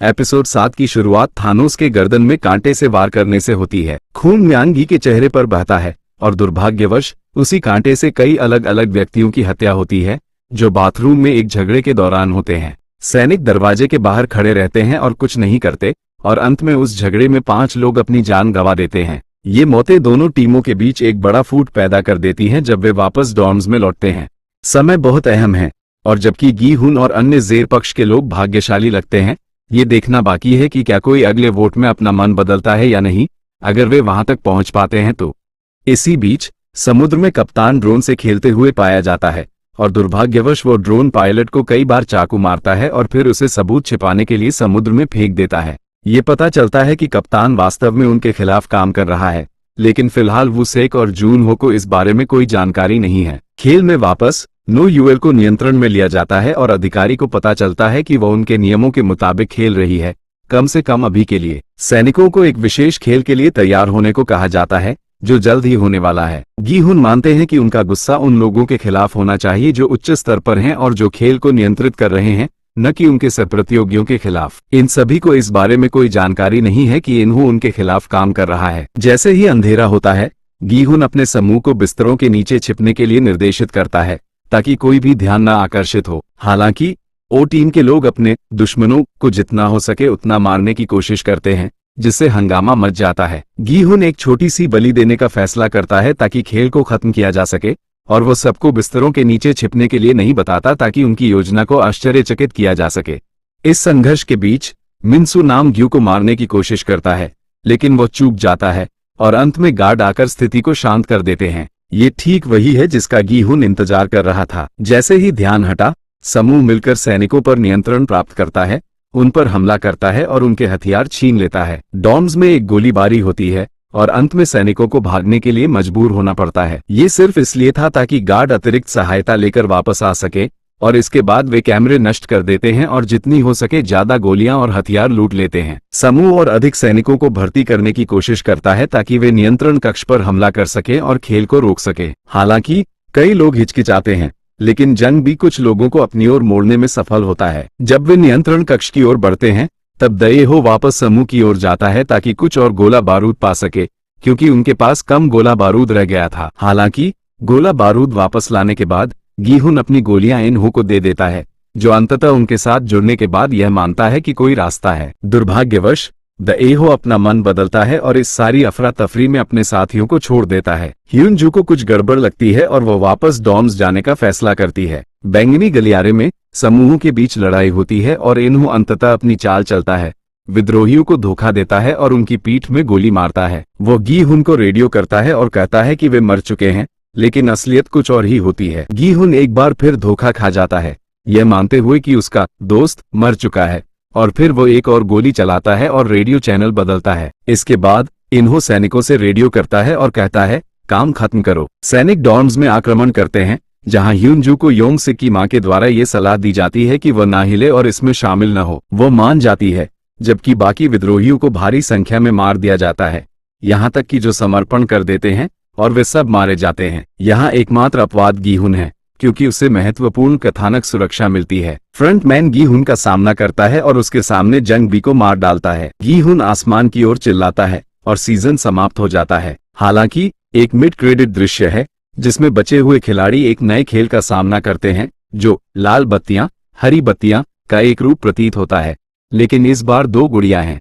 Episode 7 की शुरुआत Thanos के गर्दन में कांटे से वार करने से होती है। खून म्यांग गी के चेहरे पर बहता है और दुर्भाग्यवश उसी कांटे से कई अलग अलग व्यक्तियों की हत्या होती है जो बाथरूम में एक झगड़े के दौरान होते हैं। सैनिक दरवाजे के बाहर खड़े रहते हैं और कुछ नहीं करते और अंत में उस झगड़े में 5 लोग अपनी जान गंवा देते हैं। ये मौतें दोनों टीमों के बीच एक बड़ा फूट पैदा कर देती हैं जब वे वापस डॉर्म्स में लौटते हैं। समय बहुत अहम है और जबकि गी हुन और अन्य जेर पक्ष के लोग भाग्यशाली लगते हैं, ये देखना बाकी है कि क्या कोई अगले वोट में अपना मन बदलता है या नहीं, अगर वे वहां तक पहुंच पाते हैं तो। इसी बीच समुद्र में कप्तान ड्रोन से खेलते हुए पाया जाता है और दुर्भाग्यवश वो ड्रोन पायलट को कई बार चाकू मारता है और फिर उसे सबूत छिपाने के लिए समुद्र में फेंक देता है। ये पता चलता है कि कप्तान वास्तव में उनके खिलाफ काम कर रहा है, लेकिन फिलहाल वुसेक और जून हो को इस बारे में कोई जानकारी नहीं है। खेल में वापस नो यूएल को नियंत्रण में लिया जाता है और अधिकारी को पता चलता है कि वह उनके नियमों के मुताबिक खेल रही है, कम से कम अभी के लिए। सैनिकों को एक विशेष खेल के लिए तैयार होने को कहा जाता है जो जल्द ही होने वाला है। गी हुन मानते हैं कि उनका गुस्सा उन लोगों के खिलाफ होना चाहिए जो उच्च स्तर पर हैं और जो खेल को नियंत्रित कर रहे हैं, न कि उनके सहप्रतियोगियों के खिलाफ। इन सभी को इस बारे में कोई जानकारी नहीं है कि इन्हों उनके खिलाफ काम कर रहा है। जैसे ही अंधेरा होता है, गी हुन अपने समूह को बिस्तरों के नीचे छिपने के लिए निर्देशित करता है ताकि कोई भी ध्यान न आकर्षित हो। हालांकि ओ टीम के लोग अपने दुश्मनों को जितना हो सके उतना मारने की कोशिश करते हैं, जिससे हंगामा मच जाता है। गी हुन एक छोटी सी बलि देने का फैसला करता है ताकि खेल को खत्म किया जा सके और वो सबको बिस्तरों के नीचे छिपने के लिए नहीं बताता ताकि उनकी योजना को आश्चर्यचकित किया जा सके। इस संघर्ष के बीच मिन्सू नाम ग्यू को मारने की कोशिश करता है, लेकिन वो चूक जाता है और अंत में गार्ड आकर स्थिति को शांत कर देते हैं। ये ठीक वही है जिसका गी हुन इंतजार कर रहा था। जैसे ही ध्यान हटा, समूह मिलकर सैनिकों पर नियंत्रण प्राप्त करता है, उन पर हमला करता है और उनके हथियार छीन लेता है। डॉर्म्स में एक गोलीबारी होती है और अंत में सैनिकों को भागने के लिए मजबूर होना पड़ता है। ये सिर्फ इसलिए था ताकि गार्ड अतिरिक्त सहायता लेकर वापस आ सके और इसके बाद वे कैमरे नष्ट कर देते हैं और जितनी हो सके ज्यादा गोलियां और हथियार लूट लेते हैं। समूह और अधिक सैनिकों को भर्ती करने की कोशिश करता है ताकि वे नियंत्रण कक्ष पर हमला कर सके और खेल को रोक सके। हालांकि कई लोग हिचकिचाते हैं, लेकिन जंग भी कुछ लोगों को अपनी ओर मोड़ने में सफल होता है। जब वे नियंत्रण कक्ष की ओर बढ़ते हैं, तब दयेहो वापस समूह की ओर जाता है ताकि कुछ और गोला बारूद पा सके, क्योंकि उनके पास कम गोला बारूद रह गया था। हालांकि गोला बारूद वापस लाने के बाद गी हुन अपनी गोलियां इन्हो को दे देता है, जो अंततः उनके साथ जुड़ने के बाद यह मानता है कि कोई रास्ता है। दुर्भाग्यवश दयेहो अपना मन बदलता है और इस सारी अफरा तफरी में अपने साथियों को छोड़ देता है। ह्यूनजू को कुछ गड़बड़ लगती है और वह वापस डॉर्म्स जाने का फैसला करती है। बैंगनी गलियारे में समूहों के बीच लड़ाई होती है और इन्हो अंततः अपनी चाल चलता है, विद्रोहियों को धोखा देता है और उनकी पीठ में गोली मारता है। वो गी हुन को रेडियो करता है और कहता है कि वे मर चुके हैं, लेकिन असलियत कुछ और ही होती है। गी हुन एक बार फिर धोखा खा जाता है, यह मानते हुए कि उसका दोस्त मर चुका है, और फिर वो एक और गोली चलाता है और रेडियो चैनल बदलता है। इसके बाद इन्हो सैनिकों से रेडियो करता है और कहता है, काम खत्म करो। सैनिक डॉर्म्स में आक्रमण करते हैं, जहां ह्यूनजू को योंग सिक की मां के द्वारा ये सलाह दी जाती है कि वह ना हिले और इसमें शामिल न हो। वो मान जाती है, जबकि बाकी विद्रोहियों को भारी संख्या में मार दिया जाता है, यहाँ तक कि जो समर्पण कर देते हैं, और वे सब मारे जाते हैं। यहाँ एकमात्र अपवाद गी हुन है, क्योंकि उसे महत्वपूर्ण कथानक सुरक्षा मिलती है। फ्रंटमैन गी हुन का सामना करता है और उसके सामने जंग बी को मार डालता है। गी हुन आसमान की ओर चिल्लाता है और सीजन समाप्त हो जाता है। हालांकि एक मिड क्रेडिट दृश्य है जिसमें बचे हुए खिलाड़ी एक नए खेल का सामना करते हैं, जो लाल बत्तियां, हरी बत्तियां का एक रूप प्रतीत होता है, लेकिन इस बार 2 गुड़ियां हैं।